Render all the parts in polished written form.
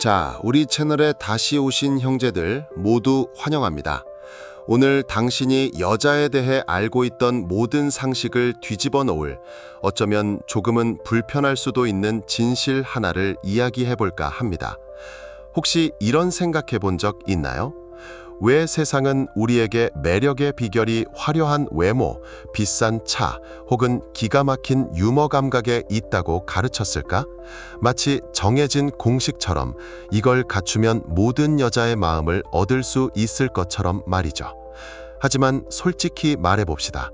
자, 우리 채널에 다시 오신 형제들 모두 환영합니다. 오늘 당신이 여자에 대해 알고 있던 모든 상식을 뒤집어 놓을, 어쩌면 조금은 불편할 수도 있는 진실 하나를 이야기해 볼까 합니다. 혹시 이런 생각해 본 적 있나요? 왜 세상은 우리에게 매력의 비결이 화려한 외모, 비싼 차, 혹은 기가 막힌 유머 감각에 있다고 가르쳤을까? 마치 정해진 공식처럼 이걸 갖추면 모든 여자의 마음을 얻을 수 있을 것처럼 말이죠. 하지만 솔직히 말해봅시다.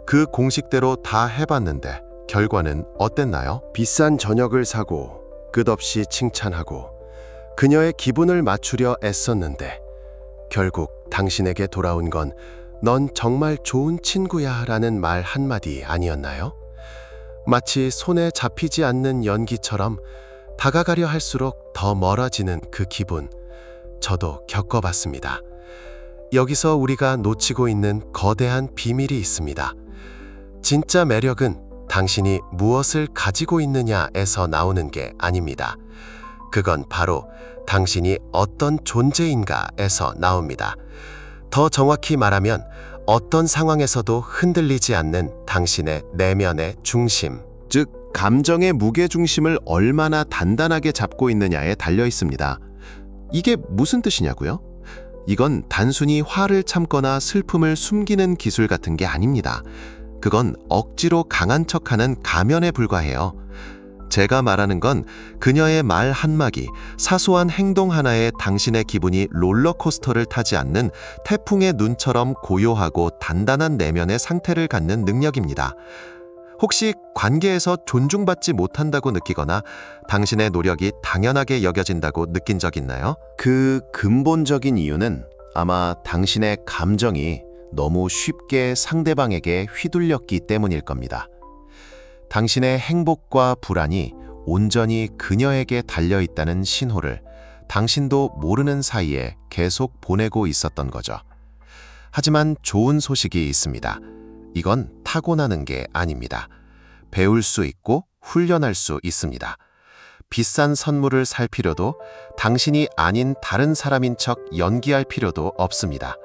그 공식대로 다 해봤는데 결과는 어땠나요? 비싼 저녁을 사고 끝없이 칭찬하고 그녀의 기분을 맞추려 애썼는데 결국 당신에게 돌아온 건 "넌 정말 좋은 친구야" 라는 말 한마디 아니었나요? 마치 손에 잡히지 않는 연기처럼 다가가려 할수록 더 멀어지는 그 기분, 저도 겪어봤습니다. 여기서 우리가 놓치고 있는 거대한 비밀이 있습니다. 진짜 매력은 당신이 무엇을 가지고 있느냐에서 나오는 게 아닙니다. 그건 바로 당신이 어떤 존재인가에서 나옵니다. 더 정확히 말하면 어떤 상황에서도 흔들리지 않는 당신의 내면의 중심, 즉 감정의 무게중심을 얼마나 단단하게 잡고 있느냐에 달려 있습니다. 이게 무슨 뜻이냐고요? 이건 단순히 화를 참거나 슬픔을 숨기는 기술 같은 게 아닙니다. 그건 억지로 강한 척하는 가면에 불과해요. 제가 말하는 건 그녀의 말 한마디, 사소한 행동 하나에 당신의 기분이 롤러코스터를 타지 않는 태풍의 눈처럼 고요하고 단단한 내면의 상태를 갖는 능력입니다. 혹시 관계에서 존중받지 못한다고 느끼거나 당신의 노력이 당연하게 여겨진다고 느낀 적 있나요? 그 근본적인 이유는 아마 당신의 감정이 너무 쉽게 상대방에게 휘둘렸기 때문일 겁니다. 당신의 행복과 불안이 온전히 그녀에게 달려있다는 신호를 당신도 모르는 사이에 계속 보내고 있었던 거죠. 하지만 좋은 소식이 있습니다. 이건 타고나는 게 아닙니다. 배울 수 있고 훈련할 수 있습니다. 비싼 선물을 살 필요도, 당신이 아닌 다른 사람인 척 연기할 필요도 없습니다.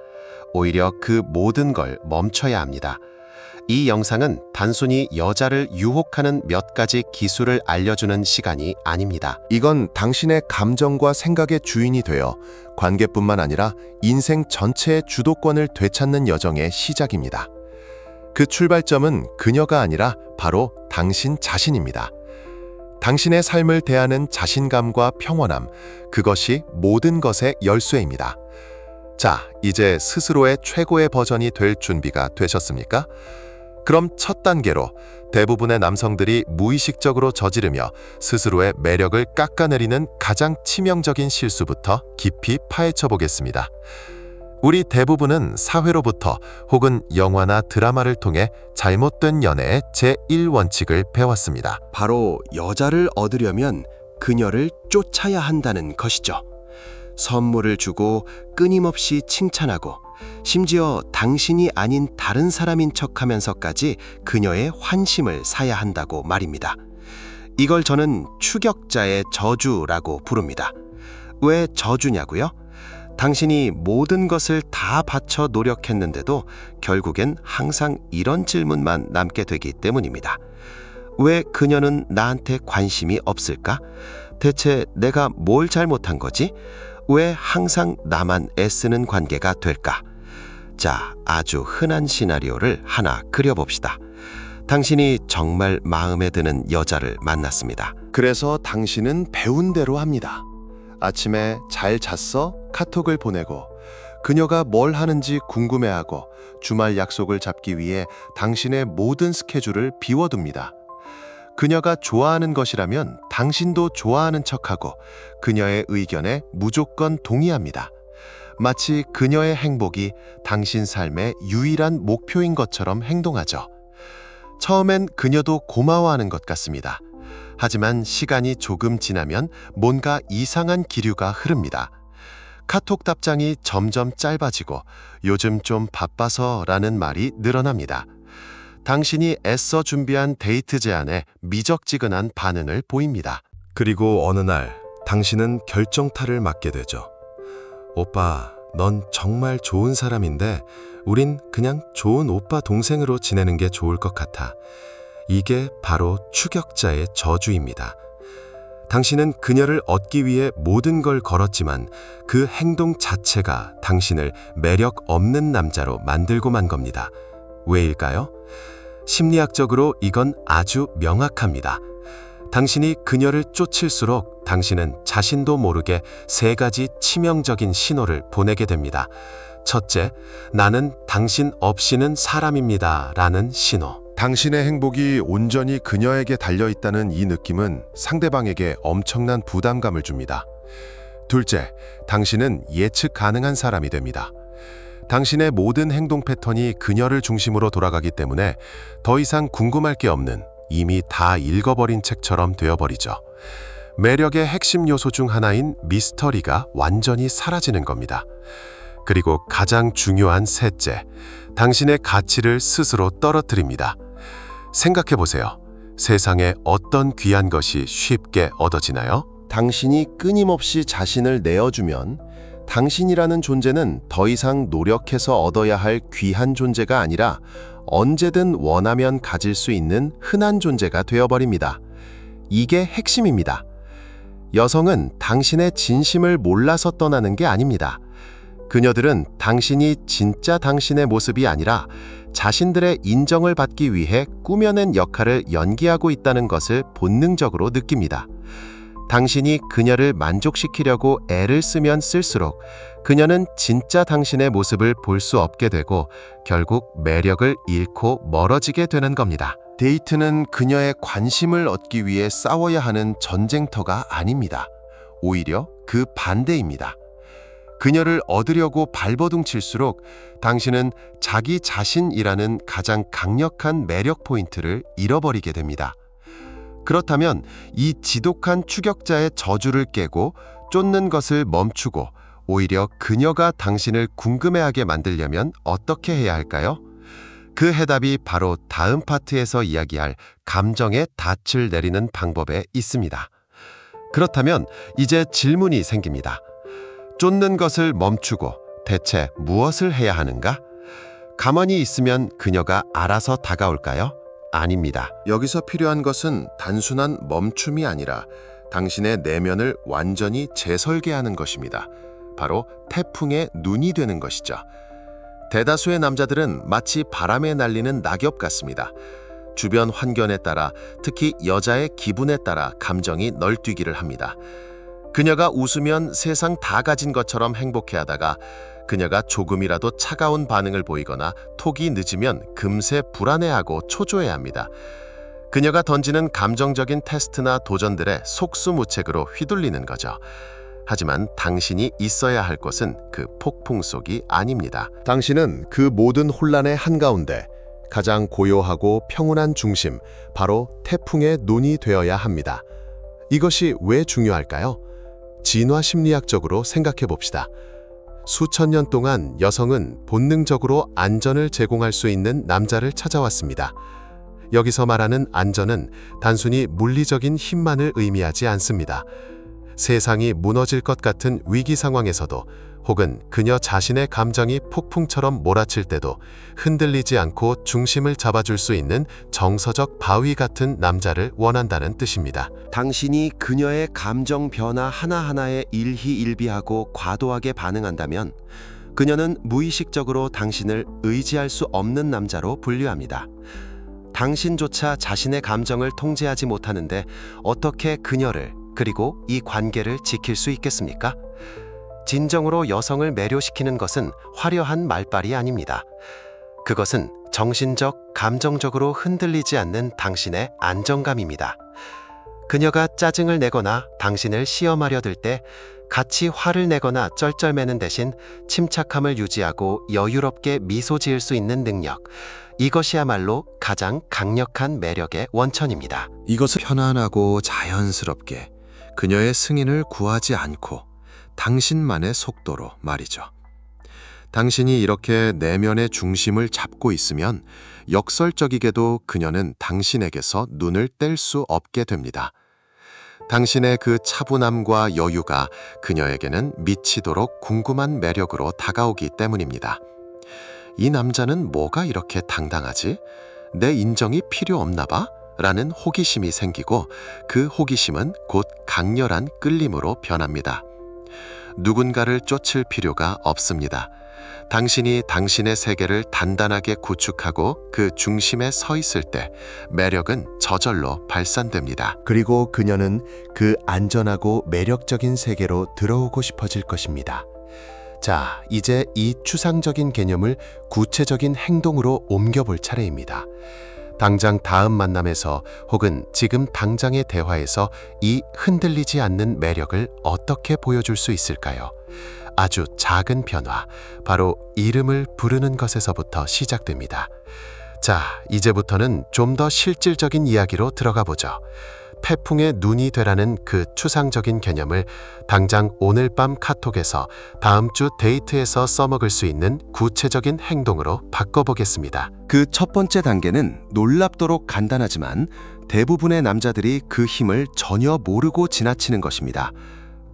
오히려 그 모든 걸 멈춰야 합니다. 이 영상은 단순히 여자를 유혹하는 몇 가지 기술을 알려주는 시간이 아닙니다. 이건 당신의 감정과 생각의 주인이 되어 관계뿐만 아니라 인생 전체의 주도권을 되찾는 여정의 시작입니다. 그 출발점은 그녀가 아니라 바로 당신 자신입니다. 당신의 삶을 대하는 자신감과 평온함, 그것이 모든 것의 열쇠입니다. 자, 이제 스스로의 최고의 버전이 될 준비가 되셨습니까? 그럼 첫 단계로 대부분의 남성들이 무의식적으로 저지르며 스스로의 매력을 깎아내리는 가장 치명적인 실수부터 깊이 파헤쳐 보겠습니다. 우리 대부분은 사회로부터 혹은 영화나 드라마를 통해 잘못된 연애의 제1원칙을 배웠습니다. 바로 여자를 얻으려면 그녀를 쫓아야 한다는 것이죠. 선물을 주고 끊임없이 칭찬하고 심지어 당신이 아닌 다른 사람인 척하면서까지 그녀의 환심을 사야 한다고 말입니다. 이걸 저는 추격자의 저주라고 부릅니다. 왜 저주냐고요? 당신이 모든 것을 다 바쳐 노력했는데도 결국엔 항상 이런 질문만 남게 되기 때문입니다. 왜 그녀는 나한테 관심이 없을까? 대체 내가 뭘 잘못한 거지? 왜 항상 나만 애쓰는 관계가 될까? 자, 아주 흔한 시나리오를 하나 그려봅시다. 당신이 정말 마음에 드는 여자를 만났습니다. 그래서 당신은 배운 대로 합니다. 아침에 "잘 잤어?" 카톡을 보내고 그녀가 뭘 하는지 궁금해하고 주말 약속을 잡기 위해 당신의 모든 스케줄을 비워둡니다. 그녀가 좋아하는 것이라면 당신도 좋아하는 척하고 그녀의 의견에 무조건 동의합니다. 마치 그녀의 행복이 당신 삶의 유일한 목표인 것처럼 행동하죠. 처음엔 그녀도 고마워하는 것 같습니다. 하지만 시간이 조금 지나면 뭔가 이상한 기류가 흐릅니다. 카톡 답장이 점점 짧아지고 "요즘 좀 바빠서" 라는 말이 늘어납니다. 당신이 애써 준비한 데이트 제안에 미적지근한 반응을 보입니다. 그리고 어느 날 당신은 결정타를 맞게 되죠. 오빠, 넌 정말 좋은 사람인데 우린 그냥 좋은 오빠 동생으로 지내는 게 좋을 것 같아. 이게 바로 추격자의 저주입니다. 당신은 그녀를 얻기 위해 모든 걸 걸었지만 그 행동 자체가 당신을 매력 없는 남자로 만들고 만 겁니다. 왜일까요? 심리학적으로 이건 아주 명확합니다. 당신이 그녀를 쫓을수록 당신은 자신도 모르게 세 가지 치명적인 신호를 보내게 됩니다. 첫째, 나는 당신 없이는 사람입니다. 라는 신호. 당신의 행복이 온전히 그녀에게 달려있다는 이 느낌은 상대방에게 엄청난 부담감을 줍니다. 둘째, 당신은 예측 가능한 사람이 됩니다. 당신의 모든 행동 패턴이 그녀를 중심으로 돌아가기 때문에 더 이상 궁금할 게 없는, 이미 다 읽어버린 책처럼 되어버리죠. 매력의 핵심 요소 중 하나인 미스터리가 완전히 사라지는 겁니다. 그리고 가장 중요한 셋째, 당신의 가치를 스스로 떨어뜨립니다. 생각해보세요. 세상에 어떤 귀한 것이 쉽게 얻어지나요? 당신이 끊임없이 자신을 내어주면 당신이라는 존재는 더 이상 노력해서 얻어야 할 귀한 존재가 아니라 언제든 원하면 가질 수 있는 흔한 존재가 되어버립니다. 이게 핵심입니다. 여성은 당신의 진심을 몰라서 떠나는 게 아닙니다. 그녀들은 당신이 진짜 당신의 모습이 아니라 자신들의 인정을 받기 위해 꾸며낸 역할을 연기하고 있다는 것을 본능적으로 느낍니다. 당신이 그녀를 만족시키려고 애를 쓰면 쓸수록 그녀는 진짜 당신의 모습을 볼 수 없게 되고 결국 매력을 잃고 멀어지게 되는 겁니다. 데이트는 그녀의 관심을 얻기 위해 싸워야 하는 전쟁터가 아닙니다. 오히려 그 반대입니다. 그녀를 얻으려고 발버둥 칠수록 당신은 자기 자신이라는 가장 강력한 매력 포인트를 잃어버리게 됩니다. 그렇다면 이 지독한 추격자의 저주를 깨고 쫓는 것을 멈추고 오히려 그녀가 당신을 궁금해하게 만들려면 어떻게 해야 할까요? 그 해답이 바로 다음 파트에서 이야기할 감정의 닻을 내리는 방법에 있습니다. 그렇다면 이제 질문이 생깁니다. 쫓는 것을 멈추고 대체 무엇을 해야 하는가? 가만히 있으면 그녀가 알아서 다가올까요? 아닙니다. 여기서 필요한 것은 단순한 멈춤이 아니라 당신의 내면을 완전히 재설계하는 것입니다. 바로 태풍의 눈이 되는 것이죠. 대다수의 남자들은 마치 바람에 날리는 낙엽 같습니다. 주변 환경에 따라, 특히 여자의 기분에 따라 감정이 널뛰기를 합니다. 그녀가 웃으면 세상 다 가진 것처럼 행복해하다가 그녀가 조금이라도 차가운 반응을 보이거나 톡이 늦으면 금세 불안해하고 초조해합니다. 그녀가 던지는 감정적인 테스트나 도전들에 속수무책으로 휘둘리는 거죠. 하지만 당신이 있어야 할 곳은 그 폭풍 속이 아닙니다. 당신은 그 모든 혼란의 한가운데 가장 고요하고 평온한 중심, 바로 태풍의 눈이 되어야 합니다. 이것이 왜 중요할까요? 진화 심리학적으로 생각해 봅시다. 수천 년 동안 여성은 본능적으로 안전을 제공할 수 있는 남자를 찾아왔습니다. 여기서 말하는 안전은 단순히 물리적인 힘만을 의미하지 않습니다. 세상이 무너질 것 같은 위기 상황에서도 혹은 그녀 자신의 감정이 폭풍처럼 몰아칠 때도 흔들리지 않고 중심을 잡아줄 수 있는 정서적 바위 같은 남자를 원한다는 뜻입니다. 당신이 그녀의 감정 변화 하나하나에 일희일비하고 과도하게 반응한다면 그녀는 무의식적으로 당신을 의지할 수 없는 남자로 분류합니다. 당신조차 자신의 감정을 통제하지 못하는데 어떻게 그녀를, 그리고 이 관계를 지킬 수 있겠습니까? 진정으로 여성을 매료시키는 것은 화려한 말발이 아닙니다. 그것은 정신적, 감정적으로 흔들리지 않는 당신의 안정감입니다. 그녀가 짜증을 내거나 당신을 시험하려 들 때 같이 화를 내거나 쩔쩔매는 대신 침착함을 유지하고 여유롭게 미소 지을 수 있는 능력, 이것이야말로 가장 강력한 매력의 원천입니다. 이것을 편안하고 자연스럽게 그녀의 승인을 구하지 않고 당신만의 속도로 말이죠. 당신이 이렇게 내면의 중심을 잡고 있으면 역설적이게도 그녀는 당신에게서 눈을 뗄 수 없게 됩니다. 당신의 그 차분함과 여유가 그녀에게는 미치도록 궁금한 매력으로 다가오기 때문입니다. 이 남자는 뭐가 이렇게 당당하지? 내 인정이 필요 없나 봐? 라는 호기심이 생기고 그 호기심은 곧 강렬한 끌림으로 변합니다. 누군가를 쫓을 필요가 없습니다. 당신이 당신의 세계를 단단하게 구축하고 그 중심에 서 있을 때 매력은 저절로 발산됩니다. 그리고 그녀는 그 안전하고 매력적인 세계로 들어오고 싶어질 것입니다. 자, 이제 이 추상적인 개념을 구체적인 행동으로 옮겨볼 차례입니다. 당장 다음 만남에서 혹은 지금 당장의 대화에서 이 흔들리지 않는 매력을 어떻게 보여줄 수 있을까요? 아주 작은 변화, 바로 이름을 부르는 것에서부터 시작됩니다. 자, 이제부터는 좀 더 실질적인 이야기로 들어가 보죠. 태풍의 눈이 되라는 그 추상적인 개념을 당장 오늘 밤 카톡에서 다음 주 데이트에서 써먹을 수 있는 구체적인 행동으로 바꿔보겠습니다. 그 첫 번째 단계는 놀랍도록 간단하지만 대부분의 남자들이 그 힘을 전혀 모르고 지나치는 것입니다.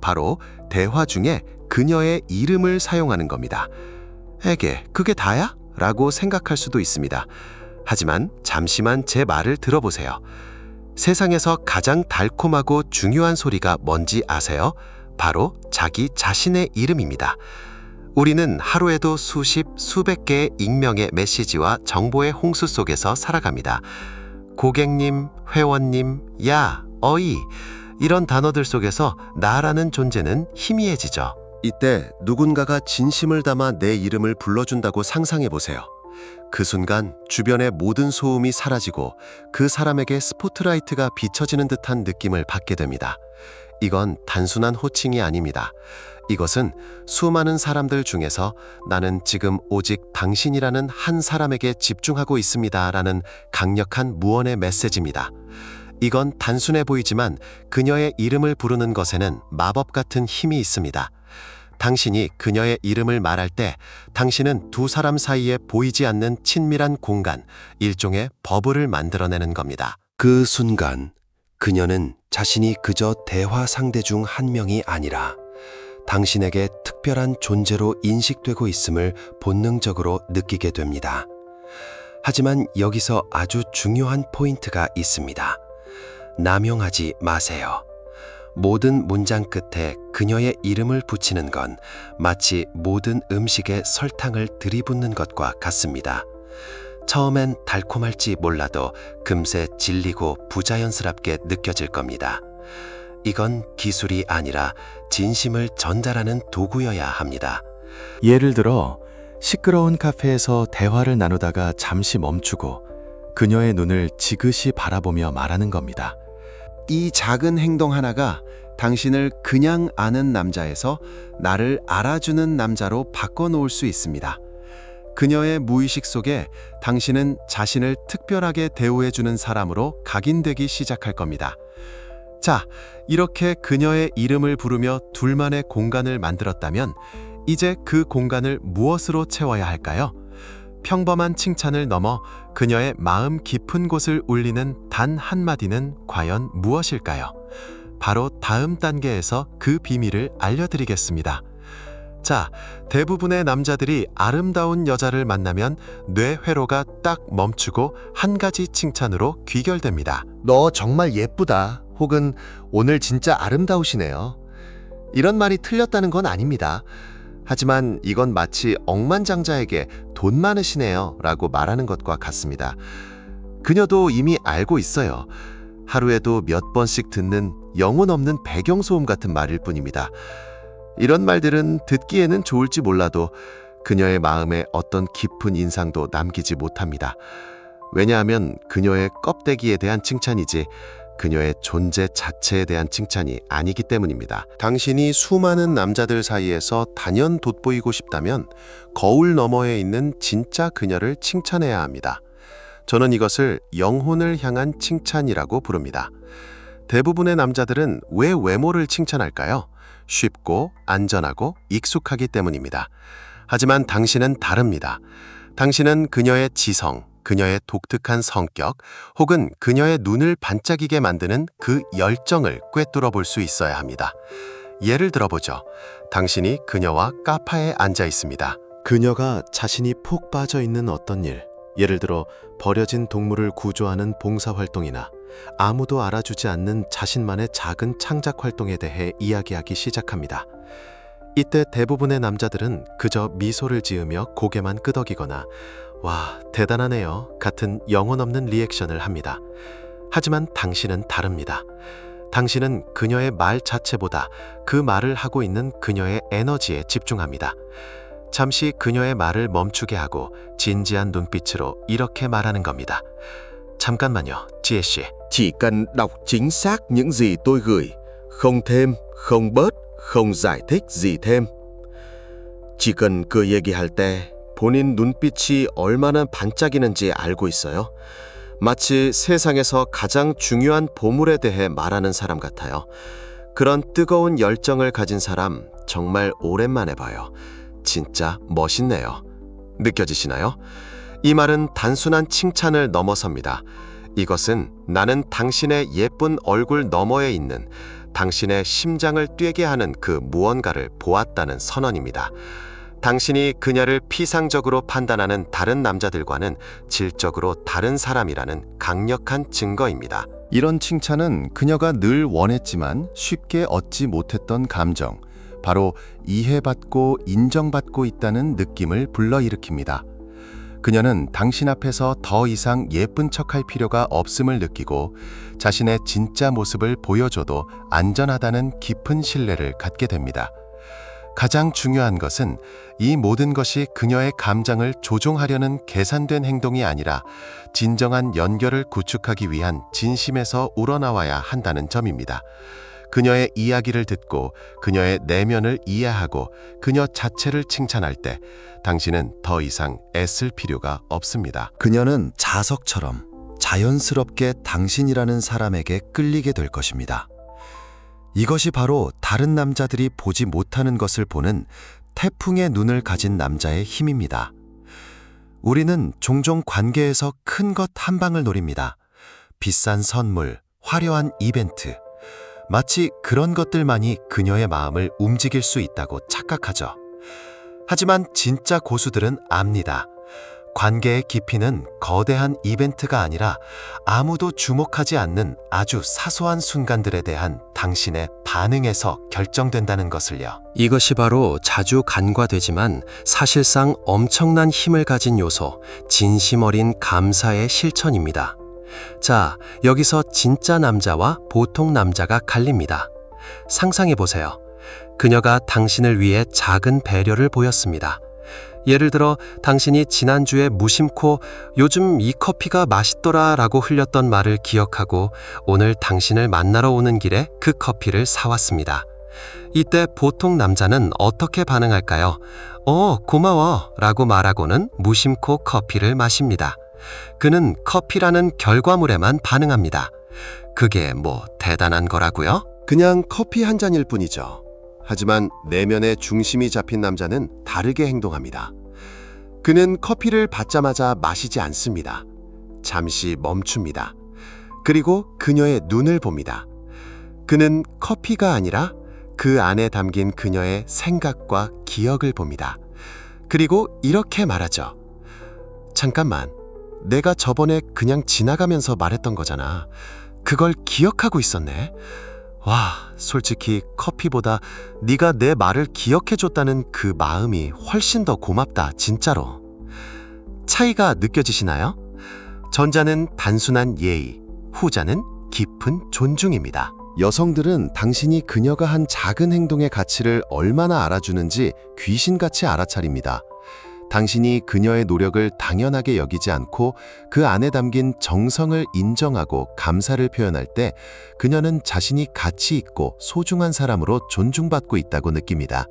바로 대화 중에 그녀의 이름을 사용하는 겁니다. 에게, 그게 다야? 라고 생각할 수도 있습니다. 하지만 잠시만 제 말을 들어보세요. 세상에서 가장 달콤하고 중요한 소리가 뭔지 아세요? 바로 자기 자신의 이름입니다. 우리는 하루에도 수십, 수백 개의 익명의 메시지와 정보의 홍수 속에서 살아갑니다. 고객님, 회원님, 야, 어이 이런 단어들 속에서 나라는 존재는 희미해지죠. 이때 누군가가 진심을 담아 내 이름을 불러준다고 상상해보세요. 그 순간 주변의 모든 소음이 사라지고 그 사람에게 스포트라이트가 비춰지는 듯한 느낌을 받게 됩니다. 이건 단순한 호칭이 아닙니다. 이것은 수많은 사람들 중에서 나는 지금 오직 당신이라는 한 사람에게 집중하고 있습니다라는 강력한 무언의 메시지입니다. 이건 단순해 보이지만 그녀의 이름을 부르는 것에는 마법 같은 힘이 있습니다. 당신이 그녀의 이름을 말할 때 당신은 두 사람 사이에 보이지 않는 친밀한 공간, 일종의 버블을 만들어내는 겁니다. 그 순간 그녀는 자신이 그저 대화 상대 중 한 명이 아니라 당신에게 특별한 존재로 인식되고 있음을 본능적으로 느끼게 됩니다. 하지만 여기서 아주 중요한 포인트가 있습니다. 남용하지 마세요. 모든 문장 끝에 그녀의 이름을 붙이는 건 마치 모든 음식에 설탕을 들이붓는 것과 같습니다. 처음엔 달콤할지 몰라도 금세 질리고 부자연스럽게 느껴질 겁니다. 이건 기술이 아니라 진심을 전달하는 도구여야 합니다. 예를 들어 시끄러운 카페에서 대화를 나누다가 잠시 멈추고 그녀의 눈을 지그시 바라보며 말하는 겁니다. 이 작은 행동 하나가 당신을 그냥 아는 남자에서 나를 알아주는 남자로 바꿔놓을 수 있습니다. 그녀의 무의식 속에 당신은 자신을 특별하게 대우해주는 사람으로 각인되기 시작할 겁니다. 자, 이렇게 그녀의 이름을 부르며 둘만의 공간을 만들었다면 이제 그 공간을 무엇으로 채워야 할까요? 평범한 칭찬을 넘어 그녀의 마음 깊은 곳을 울리는 단 한마디는 과연 무엇일까요? 바로 다음 단계에서 그 비밀을 알려드리겠습니다. 자, 대부분의 남자들이 아름다운 여자를 만나면 뇌 회로가 딱 멈추고 한 가지 칭찬으로 귀결됩니다. 너 정말 예쁘다. 혹은 오늘 진짜 아름다우시네요. 이런 말이 틀렸다는 건 아닙니다. 하지만 이건 마치 억만장자에게 돈 많으시네요 라고 말하는 것과 같습니다. 그녀도 이미 알고 있어요. 하루에도 몇 번씩 듣는 영혼 없는 배경소음 같은 말일 뿐입니다. 이런 말들은 듣기에는 좋을지 몰라도 그녀의 마음에 어떤 깊은 인상도 남기지 못합니다. 왜냐하면 그녀의 껍데기에 대한 칭찬이지 그녀의 존재 자체에 대한 칭찬이 아니기 때문입니다. 당신이 수많은 남자들 사이에서 단연 돋보이고 싶다면 거울 너머에 있는 진짜 그녀를 칭찬해야 합니다. 저는 이것을 영혼을 향한 칭찬이라고 부릅니다. 대부분의 남자들은 왜 외모를 칭찬할까요? 쉽고 안전하고 익숙하기 때문입니다. 하지만 당신은 다릅니다. 당신은 그녀의 지성, 그녀의 독특한 성격 혹은 그녀의 눈을 반짝이게 만드는 그 열정을 꿰뚫어 볼 수 있어야 합니다. 예를 들어보죠. 당신이 그녀와 카페에 앉아 있습니다. 그녀가 자신이 푹 빠져 있는 어떤 일, 예를 들어 버려진 동물을 구조하는 봉사활동이나 아무도 알아주지 않는 자신만의 작은 창작 활동에 대해 이야기하기 시작합니다. 이때 대부분의 남자들은 그저 미소를 지으며 고개만 끄덕이거나 와, 대단하네요 같은 영혼 없는 리액션을 합니다. 하지만 당신은 다릅니다. 당신은 그녀의 말 자체보다 그 말을 하고 있는 그녀의 에너지에 집중합니다. 잠시 그녀의 말을 멈추게 하고 진지한 눈빛으로 이렇게 말하는 겁니다. 잠깐만요, 지혜 씨. Chỉ cần đọc chính xác những gì tôi gửi, không thêm, không bớt, không giải thích gì thêm. chỉ cần 그 얘기할 때 본인 눈빛이 얼마나 반짝이는지 알고 있어요. 마치 세상에서 가장 중요한 보물에 대해 말하는 사람 같아요. 그런 뜨거운 열정을 가진 사람 정말 오랜만에 봐요. 진짜 멋있네요. 느껴지시나요? 이 말은 단순한 칭찬을 넘어섭니다. 이것은 나는 당신의 예쁜 얼굴 너머에 있는 당신의 심장을 뛰게 하는 그 무언가를 보았다는 선언입니다. 당신이 그녀를 피상적으로 판단하는 다른 남자들과는 질적으로 다른 사람이라는 강력한 증거입니다. 이런 칭찬은 그녀가 늘 원했지만 쉽게 얻지 못했던 감정, 바로 이해받고 인정받고 있다는 느낌을 불러일으킵니다. 그녀는 당신 앞에서 더 이상 예쁜 척할 필요가 없음을 느끼고 자신의 진짜 모습을 보여줘도 안전하다는 깊은 신뢰를 갖게 됩니다. 가장 중요한 것은 이 모든 것이 그녀의 감정을 조종하려는 계산된 행동이 아니라 진정한 연결을 구축하기 위한 진심에서 우러나와야 한다는 점입니다. 그녀의 이야기를 듣고 그녀의 내면을 이해하고 그녀 자체를 칭찬할 때 당신은 더 이상 애쓸 필요가 없습니다. 그녀는 자석처럼 자연스럽게 당신이라는 사람에게 끌리게 될 것입니다. 이것이 바로 다른 남자들이 보지 못하는 것을 보는 태풍의 눈을 가진 남자의 힘입니다. 우리는 종종 관계에서 큰 것 한 방을 노립니다. 비싼 선물, 화려한 이벤트, 마치 그런 것들만이 그녀의 마음을 움직일 수 있다고 착각하죠. 하지만 진짜 고수들은 압니다. 관계의 깊이는 거대한 이벤트가 아니라 아무도 주목하지 않는 아주 사소한 순간들에 대한 당신의 반응에서 결정된다는 것을요. 이것이 바로 자주 간과되지만 사실상 엄청난 힘을 가진 요소, 진심 어린 감사의 실천입니다. 자, 여기서 진짜 남자와 보통 남자가 갈립니다. 상상해보세요. 그녀가 당신을 위해 작은 배려를 보였습니다. 예를 들어 당신이 지난주에 무심코 요즘 이 커피가 맛있더라 라고 흘렸던 말을 기억하고 오늘 당신을 만나러 오는 길에 그 커피를 사왔습니다. 이때 보통 남자는 어떻게 반응할까요? 고마워 라고 말하고는 무심코 커피를 마십니다. 그는 커피라는 결과물에만 반응합니다. 그게 뭐 대단한 거라고요? 그냥 커피 한 잔일 뿐이죠. 하지만 내면의 중심이 잡힌 남자는 다르게 행동합니다. 그는 커피를 받자마자 마시지 않습니다. 잠시 멈춥니다. 그리고 그녀의 눈을 봅니다. 그는 커피가 아니라 그 안에 담긴 그녀의 생각과 기억을 봅니다. 그리고 이렇게 말하죠. 잠깐만, 내가 저번에 그냥 지나가면서 말했던 거잖아. 그걸 기억하고 있었네. 와, 솔직히 커피보다 네가 내 말을 기억해줬다는 그 마음이 훨씬 더 고맙다, 진짜로. 차이가 느껴지시나요? 전자는 단순한 예의, 후자는 깊은 존중입니다. 여성들은 당신이 그녀가 한 작은 행동의 가치를 얼마나 알아주는지 귀신같이 알아차립니다. 당신이 그녀의 노력을 당연하게 여기지 않고 그 안에 담긴 정성을 인정하고 감사를 표현할 때 그녀는 자신이 가치 있고 소중한 사람으로 존중받고 있다고 느낍니다.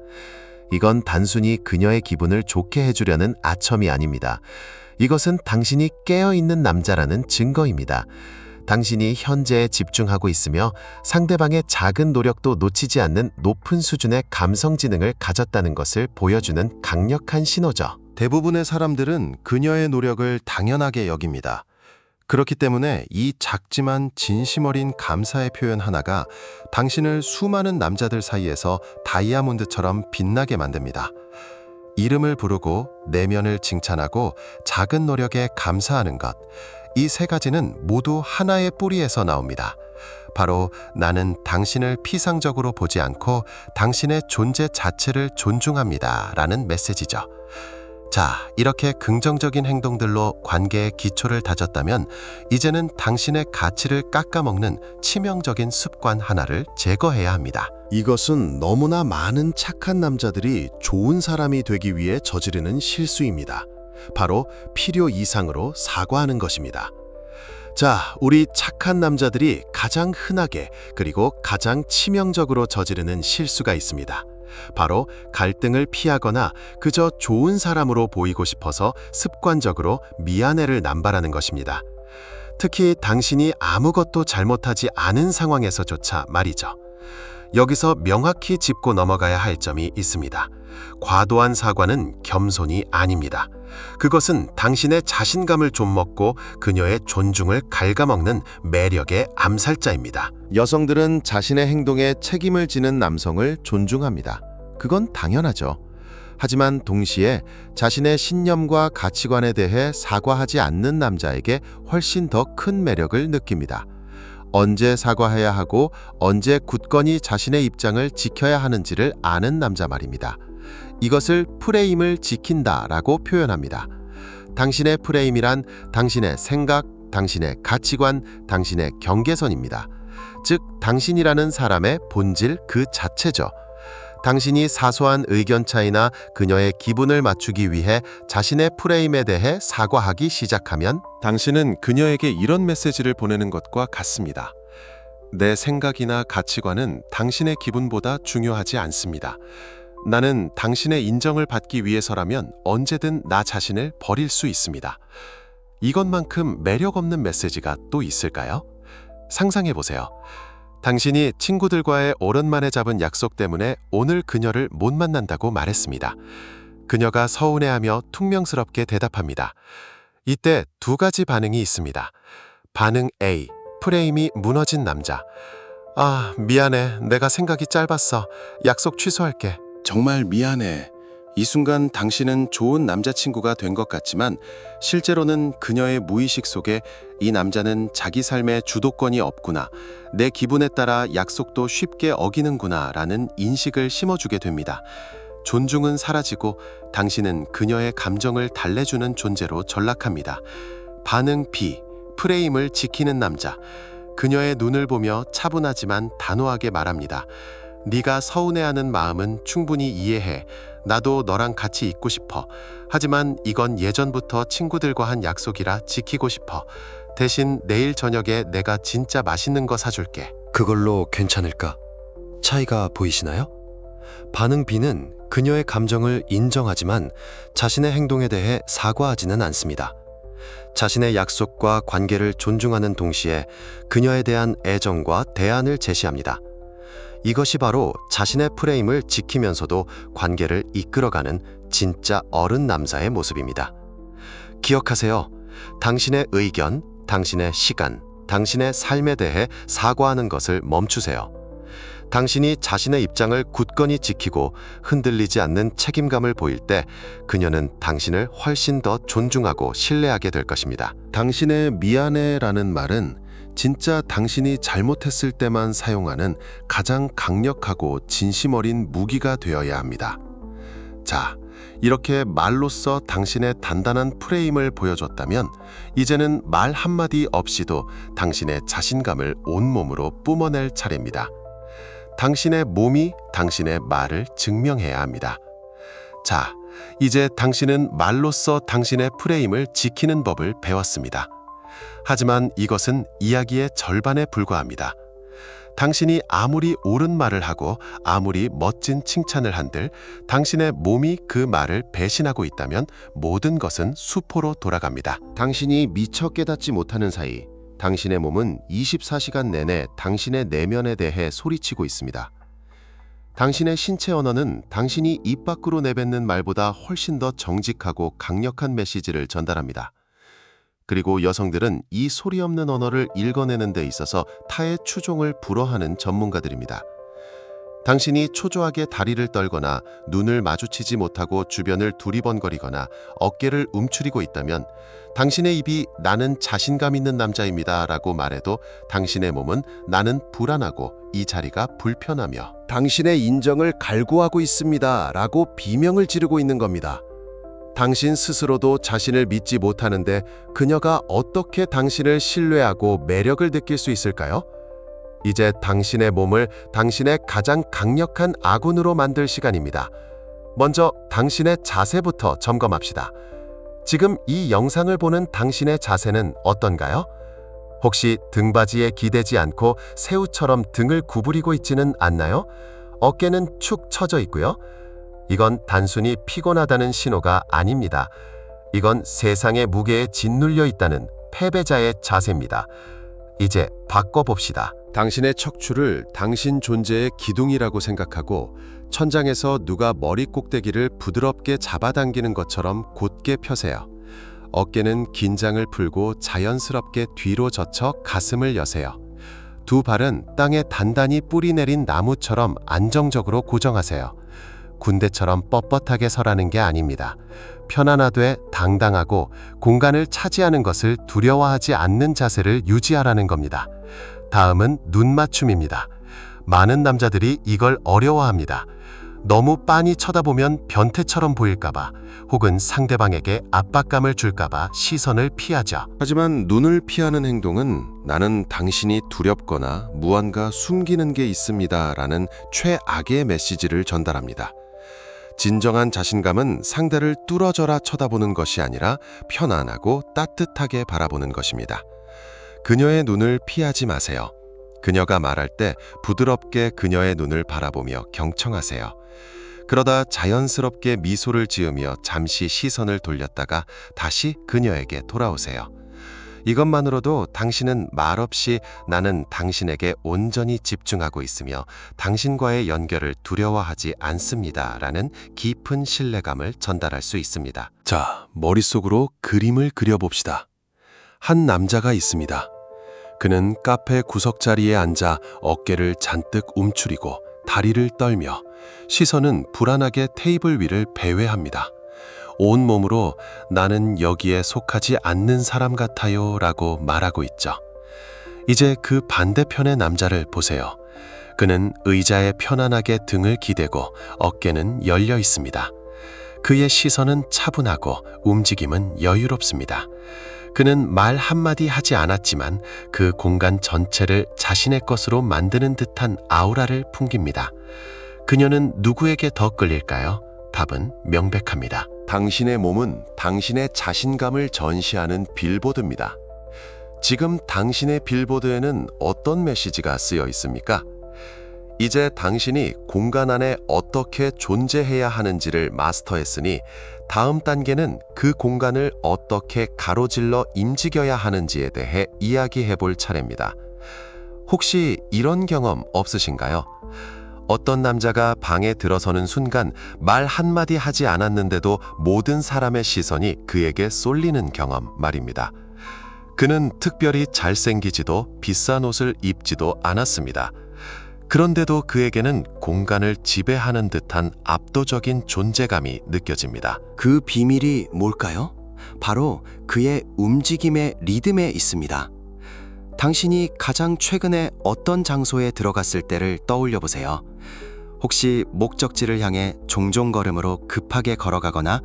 이건 단순히 그녀의 기분을 좋게 해주려는 아첨이 아닙니다. 이것은 당신이 깨어있는 남자라는 증거입니다. 당신이 현재에 집중하고 있으며 상대방의 작은 노력도 놓치지 않는 높은 수준의 감성 지능을 가졌다는 것을 보여주는 강력한 신호죠. 대부분의 사람들은 그녀의 노력을 당연하게 여깁니다. 그렇기 때문에 이 작지만 진심 어린 감사의 표현 하나가 당신을 수많은 남자들 사이에서 다이아몬드처럼 빛나게 만듭니다. 이름을 부르고 내면을 칭찬하고 작은 노력에 감사하는 것, 이 세 가지는 모두 하나의 뿌리에서 나옵니다. 바로 나는 당신을 피상적으로 보지 않고 당신의 존재 자체를 존중합니다 라는 메시지죠. 자, 이렇게 긍정적인 행동들로 관계의 기초를 다졌다면 이제는 당신의 가치를 깎아먹는 치명적인 습관 하나를 제거해야 합니다. 이것은 너무나 많은 착한 남자들이 좋은 사람이 되기 위해 저지르는 실수입니다. 바로 필요 이상으로 사과하는 것입니다. 자, 우리 착한 남자들이 가장 흔하게 그리고 가장 치명적으로 저지르는 실수가 있습니다. 바로 갈등을 피하거나 그저 좋은 사람으로 보이고 싶어서 습관적으로 미안해를 남발하는 것입니다. 특히 당신이 아무것도 잘못하지 않은 상황에서조차 말이죠. 여기서 명확히 짚고 넘어가야 할 점이 있습니다. 과도한 사과는 겸손이 아닙니다. 그것은 당신의 자신감을 좀먹고 그녀의 존중을 갉아먹는 매력의 암살자입니다. 여성들은 자신의 행동에 책임을 지는 남성을 존중합니다. 그건 당연하죠. 하지만 동시에 자신의 신념과 가치관에 대해 사과하지 않는 남자에게 훨씬 더 큰 매력을 느낍니다. 언제 사과해야 하고 언제 굳건히 자신의 입장을 지켜야 하는지를 아는 남자 말입니다. 이것을 프레임을 지킨다라고 표현합니다. 당신의 프레임이란 당신의 생각, 당신의 가치관, 당신의 경계선입니다. 즉, 당신이라는 사람의 본질 그 자체죠. 당신이 사소한 의견 차이나 그녀의 기분을 맞추기 위해 자신의 프레임에 대해 사과하기 시작하면 당신은 그녀에게 이런 메시지를 보내는 것과 같습니다. 내 생각이나 가치관은 당신의 기분보다 중요하지 않습니다. 나는 당신의 인정을 받기 위해서라면 언제든 나 자신을 버릴 수 있습니다. 이것만큼 매력 없는 메시지가 또 있을까요? 상상해 보세요. 당신이 친구들과의 오랜만에 잡은 약속 때문에 오늘 그녀를 못 만난다고 말했습니다. 그녀가 서운해하며 퉁명스럽게 대답합니다. 이때 두 가지 반응이 있습니다. 반응 A, 프레임이 무너진 남자. 아, 미안해. 내가 생각이 짧았어. 약속 취소할게. 정말 미안해. 이 순간 당신은 좋은 남자친구가 된 것 같지만 실제로는 그녀의 무의식 속에 이 남자는 자기 삶에 주도권이 없구나, 내 기분에 따라 약속도 쉽게 어기는구나 라는 인식을 심어주게 됩니다. 존중은 사라지고 당신은 그녀의 감정을 달래주는 존재로 전락합니다. 반응 B, 프레임을 지키는 남자. 그녀의 눈을 보며 차분하지만 단호하게 말합니다. 네가 서운해하는 마음은 충분히 이해해. 나도 너랑 같이 있고 싶어. 하지만 이건 예전부터 친구들과 한 약속이라 지키고 싶어. 대신 내일 저녁에 내가 진짜 맛있는 거 사줄게. 그걸로 괜찮을까? 차이가 보이시나요? 반응 B는 그녀의 감정을 인정하지만 자신의 행동에 대해 사과하지는 않습니다. 자신의 약속과 관계를 존중하는 동시에 그녀에 대한 애정과 대안을 제시합니다. 이것이 바로 자신의 프레임을 지키면서도 관계를 이끌어가는 진짜 어른 남자의 모습입니다. 기억하세요. 당신의 의견, 당신의 시간, 당신의 삶에 대해 사과하는 것을 멈추세요. 당신이 자신의 입장을 굳건히 지키고 흔들리지 않는 책임감을 보일 때 그녀는 당신을 훨씬 더 존중하고 신뢰하게 될 것입니다. 당신의 미안해라는 말은 진짜 당신이 잘못했을 때만 사용하는 가장 강력하고 진심 어린 무기가 되어야 합니다. 자, 이렇게 말로써 당신의 단단한 프레임을 보여줬다면 이제는 말 한마디 없이도 당신의 자신감을 온몸으로 뿜어낼 차례입니다. 당신의 몸이 당신의 말을 증명해야 합니다. 자, 이제 당신은 말로써 당신의 프레임을 지키는 법을 배웠습니다. 하지만 이것은 이야기의 절반에 불과합니다. 당신이 아무리 옳은 말을 하고 아무리 멋진 칭찬을 한들 당신의 몸이 그 말을 배신하고 있다면 모든 것은 수포로 돌아갑니다. 당신이 미처 깨닫지 못하는 사이 당신의 몸은 24시간 내내 당신의 내면에 대해 소리치고 있습니다. 당신의 신체 언어는 당신이 입 밖으로 내뱉는 말보다 훨씬 더 정직하고 강력한 메시지를 전달합니다. 그리고 여성들은 이 소리 없는 언어를 읽어내는 데 있어서 타의 추종을 불허하는 전문가들입니다. 당신이 초조하게 다리를 떨거나 눈을 마주치지 못하고 주변을 두리번거리거나 어깨를 움츠리고 있다면 당신의 입이 나는 자신감 있는 남자입니다 라고 말해도 당신의 몸은 나는 불안하고 이 자리가 불편하며 당신의 인정을 갈구하고 있습니다 라고 비명을 지르고 있는 겁니다. 당신 스스로도 자신을 믿지 못하는데 그녀가 어떻게 당신을 신뢰하고 매력을 느낄 수 있을까요? 이제 당신의 몸을 당신의 가장 강력한 아군으로 만들 시간입니다. 먼저 당신의 자세부터 점검합시다. 지금 이 영상을 보는 당신의 자세는 어떤가요? 혹시 등받이에 기대지 않고 새우처럼 등을 구부리고 있지는 않나요? 어깨는 축 처져 있고요. 이건 단순히 피곤하다는 신호가 아닙니다. 이건 세상의 무게에 짓눌려 있다는 패배자의 자세입니다. 이제 바꿔봅시다. 당신의 척추를 당신 존재의 기둥이라고 생각하고 천장에서 누가 머리 꼭대기를 부드럽게 잡아당기는 것처럼 곧게 펴세요. 어깨는 긴장을 풀고 자연스럽게 뒤로 젖혀 가슴을 여세요. 두 발은 땅에 단단히 뿌리 내린 나무처럼 안정적으로 고정하세요. 군대처럼 뻣뻣하게 서라는 게 아닙니다. 편안하되 당당하고 공간을 차지하는 것을 두려워하지 않는 자세를 유지하라는 겁니다. 다음은 눈 맞춤입니다. 많은 남자들이 이걸 어려워합니다. 너무 빤히 쳐다보면 변태처럼 보일까봐 혹은 상대방에게 압박감을 줄까봐 시선을 피하죠. 하지만 눈을 피하는 행동은 나는 당신이 두렵거나 무언가 숨기는 게 있습니다 라는 최악의 메시지를 전달합니다. 진정한 자신감은 상대를 뚫어져라 쳐다보는 것이 아니라 편안하고 따뜻하게 바라보는 것입니다. 그녀의 눈을 피하지 마세요. 그녀가 말할 때 부드럽게 그녀의 눈을 바라보며 경청하세요. 그러다 자연스럽게 미소를 지으며 잠시 시선을 돌렸다가 다시 그녀에게 돌아오세요. 이것만으로도 당신은 말없이 나는 당신에게 온전히 집중하고 있으며 당신과의 연결을 두려워하지 않습니다 라는 깊은 신뢰감을 전달할 수 있습니다. 자, 머릿속으로 그림을 그려봅시다. 한 남자가 있습니다. 그는 카페 구석자리에 앉아 어깨를 잔뜩 움츠리고 다리를 떨며 시선은 불안하게 테이블 위를 배회합니다. 온몸으로 나는 여기에 속하지 않는 사람 같아요 라고 말하고 있죠. 이제 그 반대편의 남자를 보세요. 그는 의자에 편안하게 등을 기대고 어깨는 열려 있습니다. 그의 시선은 차분하고 움직임은 여유롭습니다. 그는 말 한마디 하지 않았지만 그 공간 전체를 자신의 것으로 만드는 듯한 아우라를 풍깁니다. 그녀는 누구에게 더 끌릴까요? 답은 명백합니다. 당신의 몸은 당신의 자신감을 전시하는 빌보드입니다. 지금 당신의 빌보드에는 어떤 메시지가 쓰여 있습니까? 이제 당신이 공간 안에 어떻게 존재해야 하는지를 마스터했으니 다음 단계는 그 공간을 어떻게 가로질러 움직여야 하는지에 대해 이야기해 볼 차례입니다. 혹시 이런 경험 없으신가요? 어떤 남자가 방에 들어서는 순간 말 한마디 하지 않았는데도 모든 사람의 시선이 그에게 쏠리는 경험 말입니다. 그는 특별히 잘생기지도 비싼 옷을 입지도 않았습니다. 그런데도 그에게는 공간을 지배하는 듯한 압도적인 존재감이 느껴집니다. 그 비밀이 뭘까요? 바로 그의 움직임의 리듬에 있습니다. 당신이 가장 최근에 어떤 장소에 들어갔을 때를 떠올려 보세요. 혹시 목적지를 향해 종종 걸음으로 급하게 걸어가거나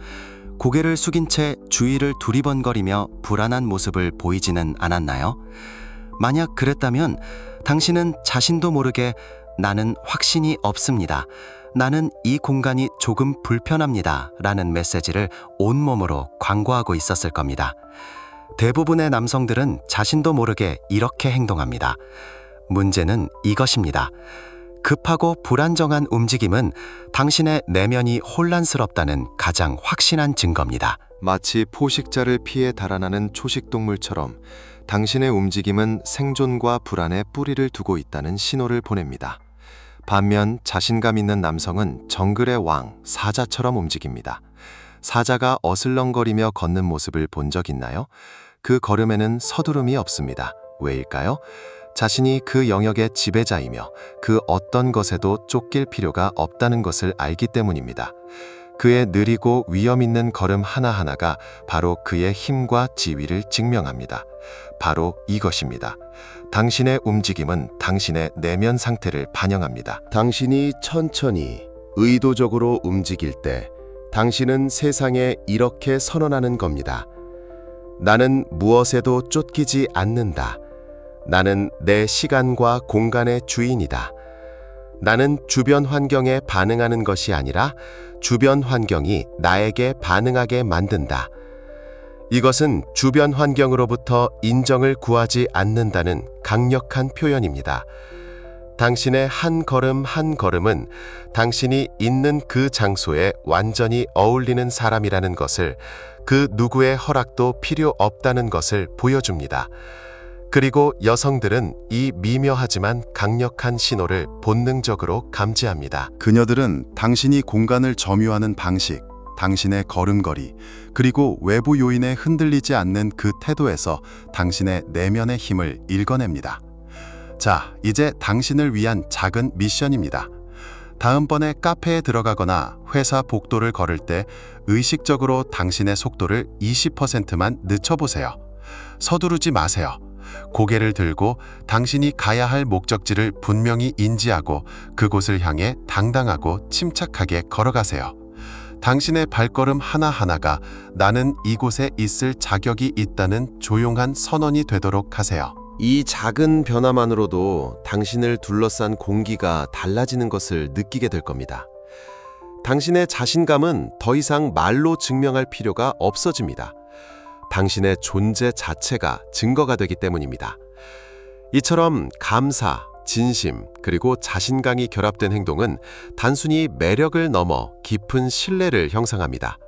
고개를 숙인 채 주위를 두리번거리며 불안한 모습을 보이지는 않았나요? 만약 그랬다면 당신은 자신도 모르게 나는 확신이 없습니다. 나는 이 공간이 조금 불편합니다. 라는 메시지를 온몸으로 광고하고 있었을 겁니다. 대부분의 남성들은 자신도 모르게 이렇게 행동합니다. 문제는 이것입니다. 급하고 불안정한 움직임은 당신의 내면이 혼란스럽다는 가장 확신한 증거입니다. 마치 포식자를 피해 달아나는 초식동물처럼 당신의 움직임은 생존과 불안에 뿌리를 두고 있다는 신호를 보냅니다. 반면 자신감 있는 남성은 정글의 왕, 사자처럼 움직입니다. 사자가 어슬렁거리며 걷는 모습을 본 적 있나요? 그 걸음에는 서두름이 없습니다. 왜일까요? 자신이 그 영역의 지배자이며 그 어떤 것에도 쫓길 필요가 없다는 것을 알기 때문입니다. 그의 느리고 위험 있는 걸음 하나하나가 바로 그의 힘과 지위를 증명합니다. 바로 이것입니다. 당신의 움직임은 당신의 내면 상태를 반영합니다. 당신이 천천히 의도적으로 움직일 때 당신은 세상에 이렇게 선언하는 겁니다. 나는 무엇에도 쫓기지 않는다. 나는 내 시간과 공간의 주인이다. 나는 주변 환경에 반응하는 것이 아니라 주변 환경이 나에게 반응하게 만든다. 이것은 주변 환경으로부터 인정을 구하지 않는다는 강력한 표현입니다. 당신의 한 걸음 한 걸음은 당신이 있는 그 장소에 완전히 어울리는 사람이라는 것을, 그 누구의 허락도 필요 없다는 것을 보여줍니다. 그리고 여성들은 이 미묘하지만 강력한 신호를 본능적으로 감지합니다. 그녀들은 당신이 공간을 점유하는 방식, 당신의 걸음걸이, 그리고 외부 요인에 흔들리지 않는 그 태도에서 당신의 내면의 힘을 읽어냅니다. 자, 이제 당신을 위한 작은 미션입니다. 다음번에 카페에 들어가거나 회사 복도를 걸을 때 의식적으로 당신의 속도를 20%만 늦춰보세요. 서두르지 마세요. 고개를 들고 당신이 가야 할 목적지를 분명히 인지하고 그곳을 향해 당당하고 침착하게 걸어가세요. 당신의 발걸음 하나하나가 나는 이곳에 있을 자격이 있다는 조용한 선언이 되도록 하세요. 이 작은 변화만으로도 당신을 둘러싼 공기가 달라지는 것을 느끼게 될 겁니다. 당신의 자신감은 더 이상 말로 증명할 필요가 없어집니다. 당신의 존재 자체가 증거가 되기 때문입니다. 이처럼 감사, 진심, 그리고 자신감이 결합된 행동은 단순히 매력을 넘어 깊은 신뢰를 형성합니다.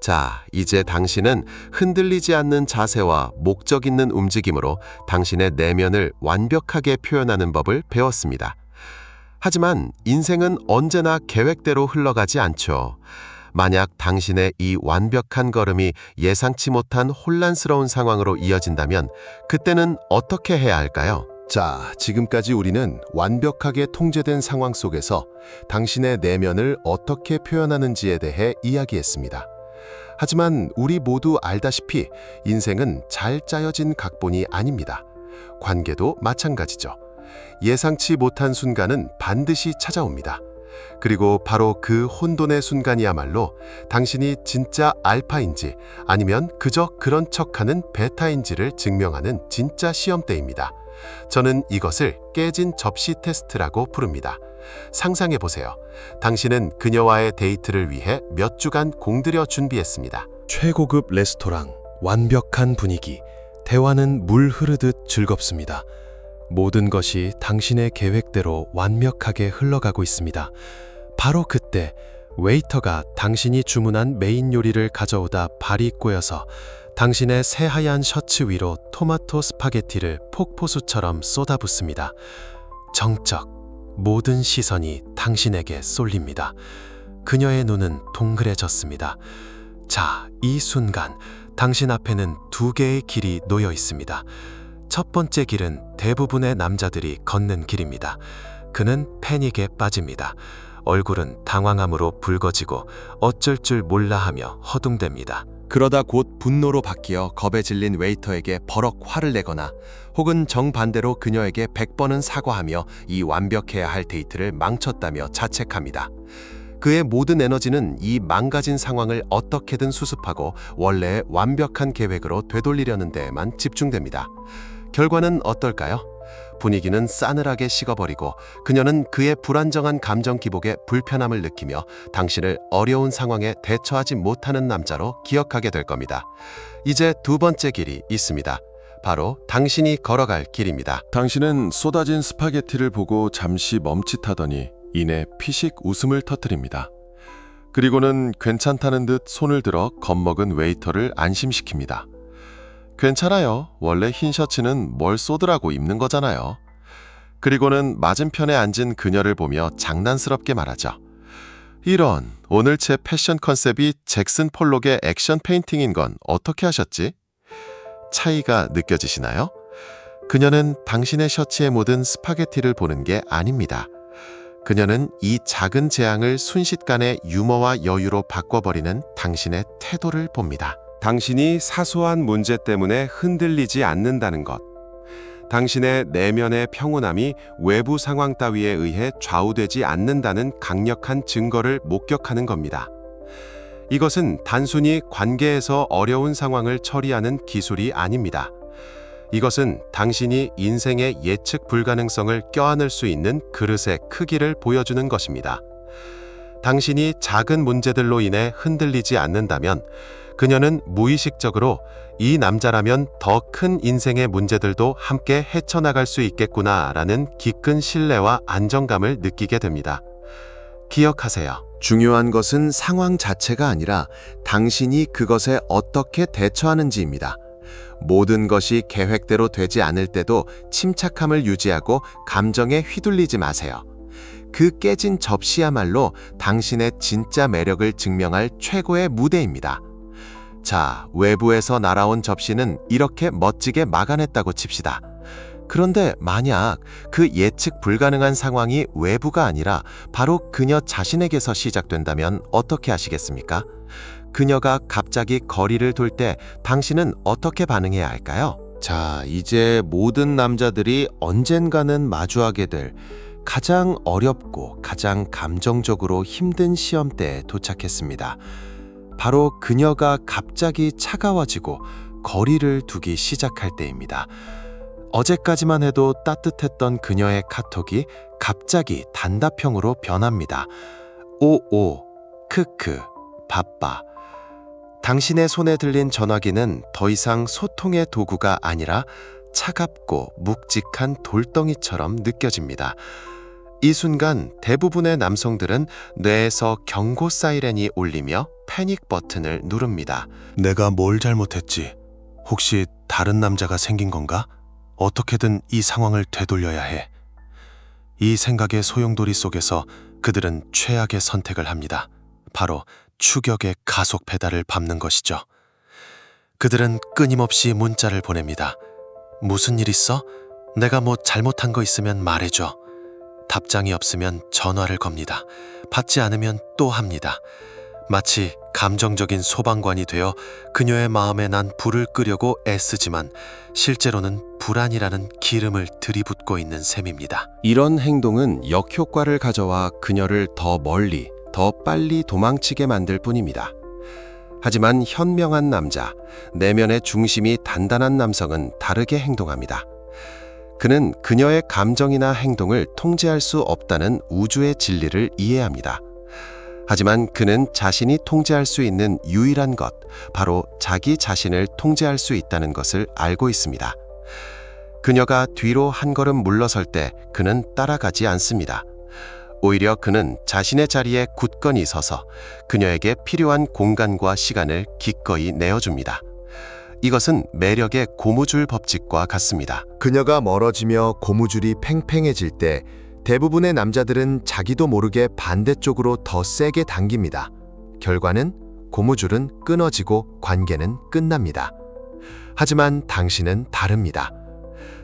자, 이제 당신은 흔들리지 않는 자세와 목적 있는 움직임으로 당신의 내면을 완벽하게 표현하는 법을 배웠습니다. 하지만 인생은 언제나 계획대로 흘러가지 않죠. 만약 당신의 이 완벽한 걸음이 예상치 못한 혼란스러운 상황으로 이어진다면 그때는 어떻게 해야 할까요? 자, 지금까지 우리는 완벽하게 통제된 상황 속에서 당신의 내면을 어떻게 표현하는지에 대해 이야기했습니다. 하지만 우리 모두 알다시피 인생은 잘 짜여진 각본이 아닙니다. 관계도 마찬가지죠. 예상치 못한 순간은 반드시 찾아옵니다. 그리고 바로 그 혼돈의 순간이야말로 당신이 진짜 알파인지 아니면 그저 그런 척하는 베타인지를 증명하는 진짜 시험대입니다. 저는 이것을 깨진 접시 테스트라고 부릅니다. 상상해보세요. 당신은 그녀와의 데이트를 위해 몇 주간 공들여 준비했습니다. 최고급 레스토랑, 완벽한 분위기, 대화는 물 흐르듯 즐겁습니다. 모든 것이 당신의 계획대로 완벽하게 흘러가고 있습니다. 바로 그때 웨이터가 당신이 주문한 메인 요리를 가져오다 발이 꼬여서 당신의 새하얀 셔츠 위로 토마토 스파게티를 폭포수처럼 쏟아붓습니다. 정적, 모든 시선이 당신에게 쏠립니다. 그녀의 눈은 동그래졌습니다. 자, 이 순간 당신 앞에는 두 개의 길이 놓여 있습니다. 첫 번째 길은 대부분의 남자들이 걷는 길입니다. 그는 패닉에 빠집니다. 얼굴은 당황함으로 붉어지고 어쩔 줄 몰라 하며 허둥댑니다. 그러다 곧 분노로 바뀌어 겁에 질린 웨이터에게 버럭 화를 내거나 혹은 정반대로 그녀에게 100번은 사과하며 이 완벽해야 할 데이트를 망쳤다며 자책합니다. 그의 모든 에너지는 이 망가진 상황을 어떻게든 수습하고 원래의 완벽한 계획으로 되돌리려는 데에만 집중됩니다. 결과는 어떨까요? 분위기는 싸늘하게 식어버리고 그녀는 그의 불안정한 감정 기복에 불편함을 느끼며 당신을 어려운 상황에 대처하지 못하는 남자로 기억하게 될 겁니다. 이제 두 번째 길이 있습니다. 바로 당신이 걸어갈 길입니다. 당신은 쏟아진 스파게티를 보고 잠시 멈칫하더니 이내 피식 웃음을 터뜨립니다. 그리고는 괜찮다는 듯 손을 들어 겁먹은 웨이터를 안심시킵니다. 괜찮아요. 원래 흰 셔츠는 뭘 쏟으라고 입는 거잖아요. 그리고는 맞은편에 앉은 그녀를 보며 장난스럽게 말하죠. 이런, 오늘 제 패션 컨셉이 잭슨 폴록의 액션 페인팅인 건 어떻게 하셨지? 차이가 느껴지시나요? 그녀는 당신의 셔츠에 묻은 스파게티를 보는 게 아닙니다. 그녀는 이 작은 재앙을 순식간에 유머와 여유로 바꿔버리는 당신의 태도를 봅니다. 당신이 사소한 문제 때문에 흔들리지 않는다는 것. 당신의 내면의 평온함이 외부 상황 따위에 의해 좌우되지 않는다는 강력한 증거를 목격하는 겁니다. 이것은 단순히 관계에서 어려운 상황을 처리하는 기술이 아닙니다. 이것은 당신이 인생의 예측 불가능성을 껴안을 수 있는 그릇의 크기를 보여주는 것입니다. 당신이 작은 문제들로 인해 흔들리지 않는다면 그녀는 무의식적으로 이 남자라면 더 큰 인생의 문제들도 함께 헤쳐나갈 수 있겠구나라는 깊은 신뢰와 안정감을 느끼게 됩니다. 기억하세요. 중요한 것은 상황 자체가 아니라 당신이 그것에 어떻게 대처하는지입니다. 모든 것이 계획대로 되지 않을 때도 침착함을 유지하고 감정에 휘둘리지 마세요. 그 깨진 접시야말로 당신의 진짜 매력을 증명할 최고의 무대입니다. 자, 외부에서 날아온 접시는 이렇게 멋지게 막아냈다고 칩시다. 그런데 만약 그 예측 불가능한 상황이 외부가 아니라 바로 그녀 자신에게서 시작된다면 어떻게 하시겠습니까? 그녀가 갑자기 거리를 둘 때 당신은 어떻게 반응해야 할까요? 자, 이제 모든 남자들이 언젠가는 마주하게 될 가장 어렵고 가장 감정적으로 힘든 시험대에 도착했습니다. 바로 그녀가 갑자기 차가워지고 거리를 두기 시작할 때입니다. 어제까지만 해도 따뜻했던 그녀의 카톡이 갑자기 단답형으로 변합니다. 오오, 크크, 바빠. 당신의 손에 들린 전화기는 더 이상 소통의 도구가 아니라 차갑고 묵직한 돌덩이처럼 느껴집니다. 이 순간 대부분의 남성들은 뇌에서 경고 사이렌이 울리며 패닉 버튼을 누릅니다. 내가 뭘 잘못했지? 혹시 다른 남자가 생긴 건가? 어떻게든 이 상황을 되돌려야 해. 이 생각의 소용돌이 속에서 그들은 최악의 선택을 합니다. 바로 추격의 가속 페달을 밟는 것이죠. 그들은 끊임없이 문자를 보냅니다. 무슨 일 있어? 내가 뭐 잘못한 거 있으면 말해줘. 답장이 없으면 전화를 겁니다. 받지 않으면 또 합니다. 마치 감정적인 소방관이 되어 그녀의 마음에 난 불을 끄려고 애쓰지만 실제로는 불안이라는 기름을 들이붓고 있는 셈입니다. 이런 행동은 역효과를 가져와 그녀를 더 멀리, 더 빨리 도망치게 만들 뿐입니다. 하지만 현명한 남자, 내면의 중심이 단단한 남성은 다르게 행동합니다. 그는 그녀의 감정이나 행동을 통제할 수 없다는 우주의 진리를 이해합니다. 하지만 그는 자신이 통제할 수 있는 유일한 것, 바로 자기 자신을 통제할 수 있다는 것을 알고 있습니다. 그녀가 뒤로 한 걸음 물러설 때 그는 따라가지 않습니다. 오히려 그는 자신의 자리에 굳건히 서서 그녀에게 필요한 공간과 시간을 기꺼이 내어줍니다. 이것은 매력의 고무줄 법칙과 같습니다. 그녀가 멀어지며 고무줄이 팽팽해질 때 대부분의 남자들은 자기도 모르게 반대쪽으로 더 세게 당깁니다. 결과는 고무줄은 끊어지고 관계는 끝납니다. 하지만 당신은 다릅니다.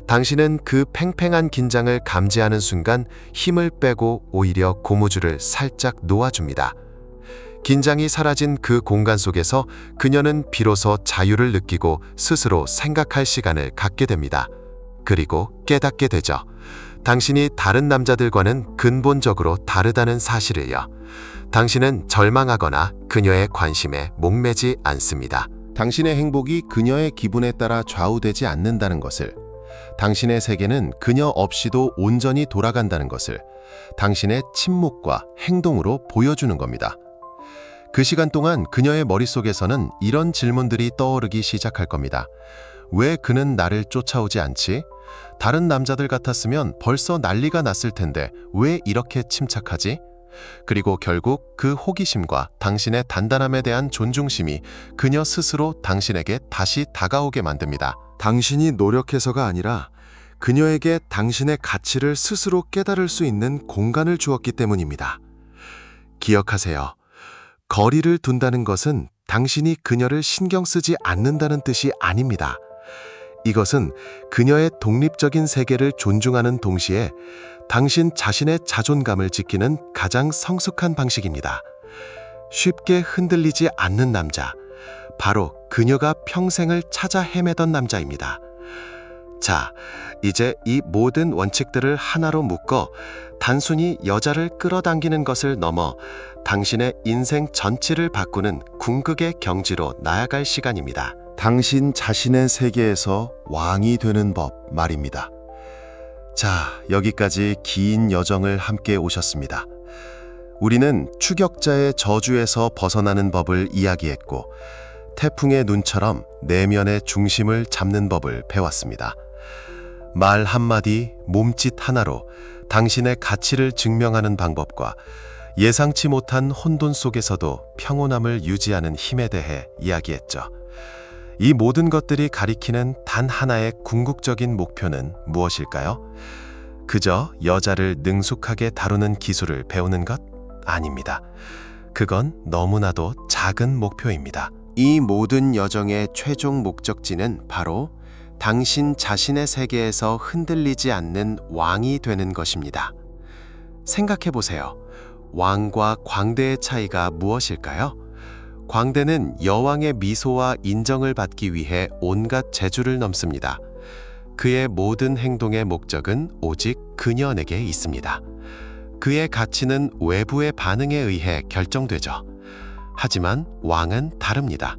당신은 그 팽팽한 긴장을 감지하는 순간 힘을 빼고 오히려 고무줄을 살짝 놓아줍니다. 긴장이 사라진 그 공간 속에서 그녀는 비로소 자유를 느끼고 스스로 생각할 시간을 갖게 됩니다. 그리고 깨닫게 되죠. 당신이 다른 남자들과는 근본적으로 다르다는 사실을요. 당신은 절망하거나 그녀의 관심에 목매지 않습니다. 당신의 행복이 그녀의 기분에 따라 좌우되지 않는다는 것을, 당신의 세계는 그녀 없이도 온전히 돌아간다는 것을 당신의 침묵과 행동으로 보여주는 겁니다. 그 시간 동안 그녀의 머릿속에서는 이런 질문들이 떠오르기 시작할 겁니다. 왜 그는 나를 쫓아오지 않지? 다른 남자들 같았으면 벌써 난리가 났을 텐데 왜 이렇게 침착하지? 그리고 결국 그 호기심과 당신의 단단함에 대한 존중심이 그녀 스스로 당신에게 다시 다가오게 만듭니다. 당신이 노력해서가 아니라 그녀에게 당신의 가치를 스스로 깨달을 수 있는 공간을 주었기 때문입니다. 기억하세요. 거리를 둔다는 것은 당신이 그녀를 신경 쓰지 않는다는 뜻이 아닙니다. 이것은 그녀의 독립적인 세계를 존중하는 동시에 당신 자신의 자존감을 지키는 가장 성숙한 방식입니다. 쉽게 흔들리지 않는 남자, 바로 그녀가 평생을 찾아 헤매던 남자입니다. 자, 이제 이 모든 원칙들을 하나로 묶어 단순히 여자를 끌어당기는 것을 넘어 당신의 인생 전체를 바꾸는 궁극의 경지로 나아갈 시간입니다. 당신 자신의 세계에서 왕이 되는 법 말입니다. 자, 여기까지 긴 여정을 함께 오셨습니다. 우리는 추격자의 저주에서 벗어나는 법을 이야기했고, 태풍의 눈처럼 내면의 중심을 잡는 법을 배웠습니다. 말 한마디, 몸짓 하나로 당신의 가치를 증명하는 방법과 예상치 못한 혼돈 속에서도 평온함을 유지하는 힘에 대해 이야기했죠. 이 모든 것들이 가리키는 단 하나의 궁극적인 목표는 무엇일까요? 그저 여자를 능숙하게 다루는 기술을 배우는 것? 아닙니다. 그건 너무나도 작은 목표입니다. 이 모든 여정의 최종 목적지는 바로 당신 자신의 세계에서 흔들리지 않는 왕이 되는 것입니다. 생각해 보세요. 왕과 광대의 차이가 무엇일까요? 광대는 여왕의 미소와 인정을 받기 위해 온갖 재주를 넘습니다. 그의 모든 행동의 목적은 오직 그녀에게 있습니다. 그의 가치는 외부의 반응에 의해 결정되죠. 하지만 왕은 다릅니다.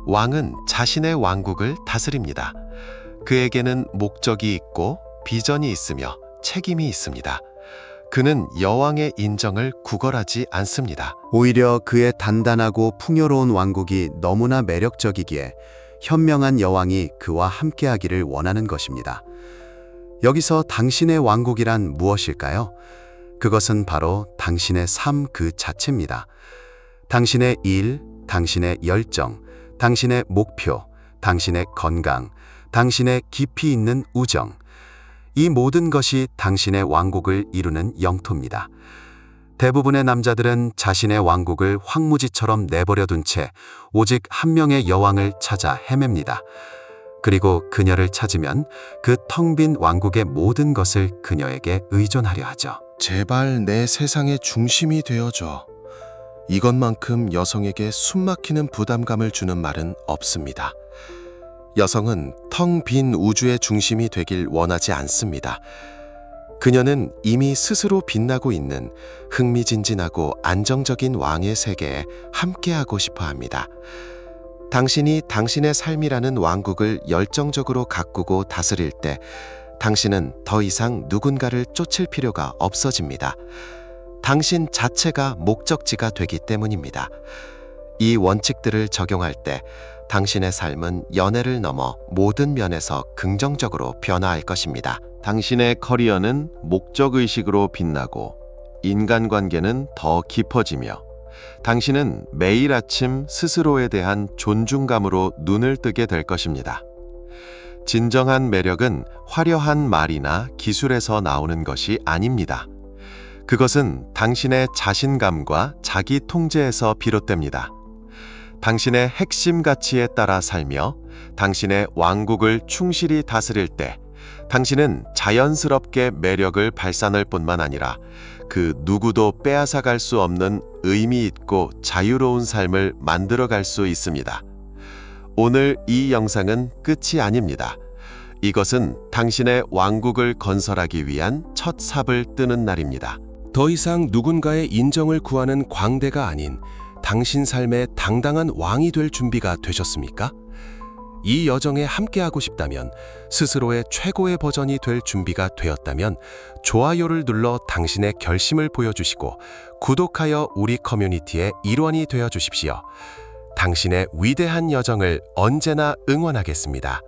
왕은 자신의 왕국을 다스립니다. 그에게는 목적이 있고 비전이 있으며 책임이 있습니다. 그는 여왕의 인정을 구걸하지 않습니다. 오히려 그의 단단하고 풍요로운 왕국이 너무나 매력적이기에 현명한 여왕이 그와 함께하기를 원하는 것입니다. 여기서 당신의 왕국이란 무엇일까요? 그것은 바로 당신의 삶 그 자체입니다. 당신의 일, 당신의 열정, 당신의 목표, 당신의 건강, 당신의 깊이 있는 우정, 이 모든 것이 당신의 왕국을 이루는 영토입니다. 대부분의 남자들은 자신의 왕국을 황무지처럼 내버려둔 채 오직 한 명의 여왕을 찾아 헤맵니다. 그리고 그녀를 찾으면 그 텅 빈 왕국의 모든 것을 그녀에게 의존하려 하죠. 제발 내 세상의 중심이 되어줘. 이것만큼 여성에게 숨막히는 부담감을 주는 말은 없습니다. 여성은 텅 빈 우주의 중심이 되길 원하지 않습니다. 그녀는 이미 스스로 빛나고 있는 흥미진진하고 안정적인 왕의 세계에 함께하고 싶어 합니다. 당신이 당신의 삶이라는 왕국을 열정적으로 가꾸고 다스릴 때 당신은 더 이상 누군가를 쫓을 필요가 없어집니다. 당신 자체가 목적지가 되기 때문입니다. 이 원칙들을 적용할 때 당신의 삶은 연애를 넘어 모든 면에서 긍정적으로 변화할 것입니다. 당신의 커리어는 목적의식으로 빛나고 인간관계는 더 깊어지며 당신은 매일 아침 스스로에 대한 존중감으로 눈을 뜨게 될 것입니다. 진정한 매력은 화려한 말이나 기술에서 나오는 것이 아닙니다. 그것은 당신의 자신감과 자기 통제에서 비롯됩니다. 당신의 핵심 가치에 따라 살며 당신의 왕국을 충실히 다스릴 때 당신은 자연스럽게 매력을 발산할 뿐만 아니라 그 누구도 빼앗아갈 수 없는 의미 있고 자유로운 삶을 만들어갈 수 있습니다. 오늘 이 영상은 끝이 아닙니다. 이것은 당신의 왕국을 건설하기 위한 첫 삽을 뜨는 날입니다. 더 이상 누군가의 인정을 구하는 광대가 아닌 당신 삶의 당당한 왕이 될 준비가 되셨습니까? 이 여정에 함께하고 싶다면, 스스로의 최고의 버전이 될 준비가 되었다면 좋아요를 눌러 당신의 결심을 보여주시고 구독하여 우리 커뮤니티의 일원이 되어 주십시오. 당신의 위대한 여정을 언제나 응원하겠습니다.